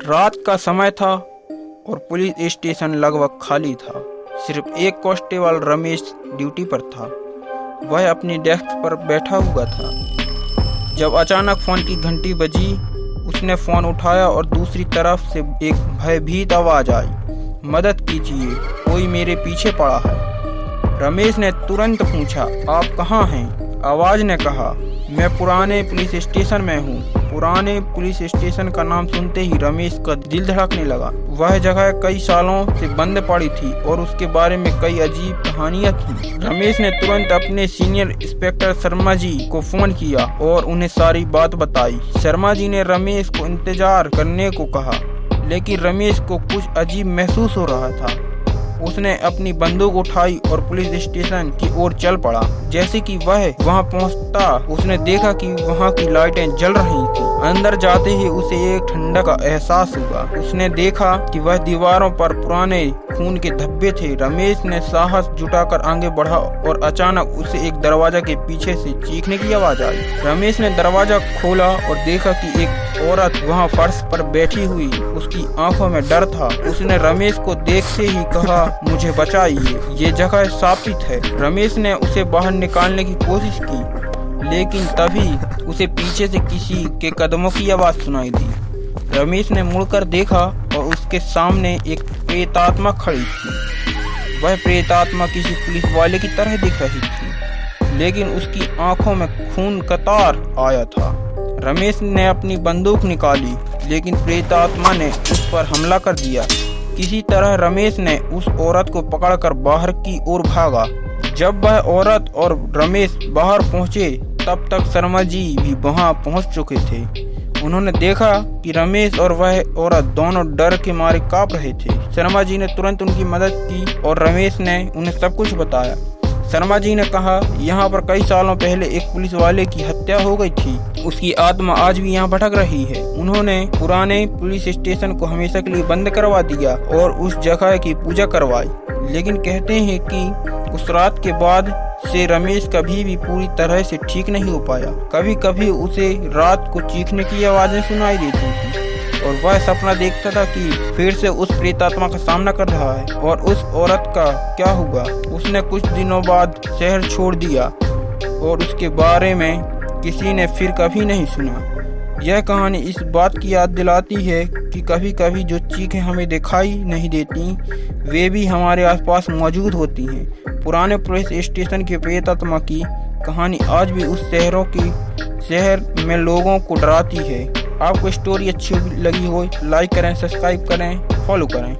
रात का समय था और पुलिस स्टेशन लगभग खाली था। सिर्फ एक कांस्टेबल रमेश ड्यूटी पर था। वह अपनी डेस्क पर बैठा हुआ था जब अचानक फ़ोन की घंटी बजी। उसने फ़ोन उठाया और दूसरी तरफ से एक भयभीत आवाज़ आई, मदद कीजिए, कोई मेरे पीछे पड़ा है। रमेश ने तुरंत पूछा, आप कहाँ हैं? आवाज़ ने कहा, मैं पुराने पुलिस स्टेशन में हूँ। पुराने पुलिस स्टेशन का नाम सुनते ही रमेश का दिल धड़कने लगा। वह जगह कई सालों से बंद पड़ी थी और उसके बारे में कई अजीब कहानियां थीं। रमेश ने तुरंत अपने सीनियर इंस्पेक्टर शर्मा जी को फोन किया और उन्हें सारी बात बताई। शर्मा जी ने रमेश को इंतजार करने को कहा, लेकिन रमेश को कुछ अजीब महसूस हो रहा था। उसने अपनी बंदूक उठाई और पुलिस स्टेशन की ओर चल पड़ा। जैसे कि वह वहां पहुंचता, उसने देखा कि वहां की लाइटें जल रही थीं। अंदर जाते ही उसे एक ठंडक का एहसास हुआ। उसने देखा कि वह दीवारों पर पुराने खून के धब्बे थे। रमेश ने साहस जुटाकर आगे बढ़ा और अचानक उसे एक दरवाजा के पीछे से चीखने की आवाज आई। रमेश ने दरवाजा खोला और देखा कि एक औरत वहां फर्श पर बैठी हुई। उसकी आंखों में डर था। उसने रमेश को देखते ही कहा, मुझे बचाइए, ये जगह शापित है। रमेश ने उसे बाहर निकालने की कोशिश की, लेकिन तभी उसे पीछे से किसी के कदमों की आवाज सुनाई दी। रमेश ने मुड़कर देखा और उसके सामने एक प्रेतात्मा खड़ी थी। वह प्रेतात्मा किसी पुलिस वाले की तरह दिख रही थी, लेकिन उसकी आंखों में खून कतार आया था। रमेश ने अपनी बंदूक निकाली, लेकिन प्रेतात्मा ने उस पर हमला कर दिया। किसी तरह रमेश ने उस औरत को पकड़कर बाहर की ओर भागा। जब वह औरत और रमेश बाहर पहुंचे, तब तक शर्मा जी भी वहां पहुंच चुके थे। उन्होंने देखा कि रमेश और वह औरत दोनों डर के मारे कांप रहे थे। शर्मा जी ने तुरंत उनकी मदद की और रमेश ने उन्हें सब कुछ बताया। शर्मा जी ने कहा, यहाँ पर कई सालों पहले एक पुलिस वाले की हत्या हो गई थी। उसकी आत्मा आज भी यहाँ भटक रही है। उन्होंने पुराने पुलिस स्टेशन को हमेशा के लिए बंद करवा दिया और उस जगह की पूजा करवाई, लेकिन कहते हैं कि उस रात के बाद से रमेश कभी भी पूरी तरह से ठीक नहीं हो पाया। कभी कभी उसे रात को चीखने की आवाजें सुनाई देती थी और वह सपना देखता था कि फिर से उस प्रेतात्मा का सामना कर रहा है। और उस औरत का क्या हुआ? उसने कुछ दिनों बाद शहर छोड़ दिया और उसके बारे में किसी ने फिर कभी नहीं सुना। यह कहानी इस बात की याद दिलाती है कि कभी कभी जो चीखें हमें दिखाई नहीं देती, वे भी हमारे आसपास मौजूद होती हैं। पुराने पुलिस स्टेशन के प्रेतात्मा की कहानी आज भी उस शहर में लोगों को डराती है। आपको स्टोरी अच्छी लगी हो, लाइक करें, सब्सक्राइब करें, फॉलो करें।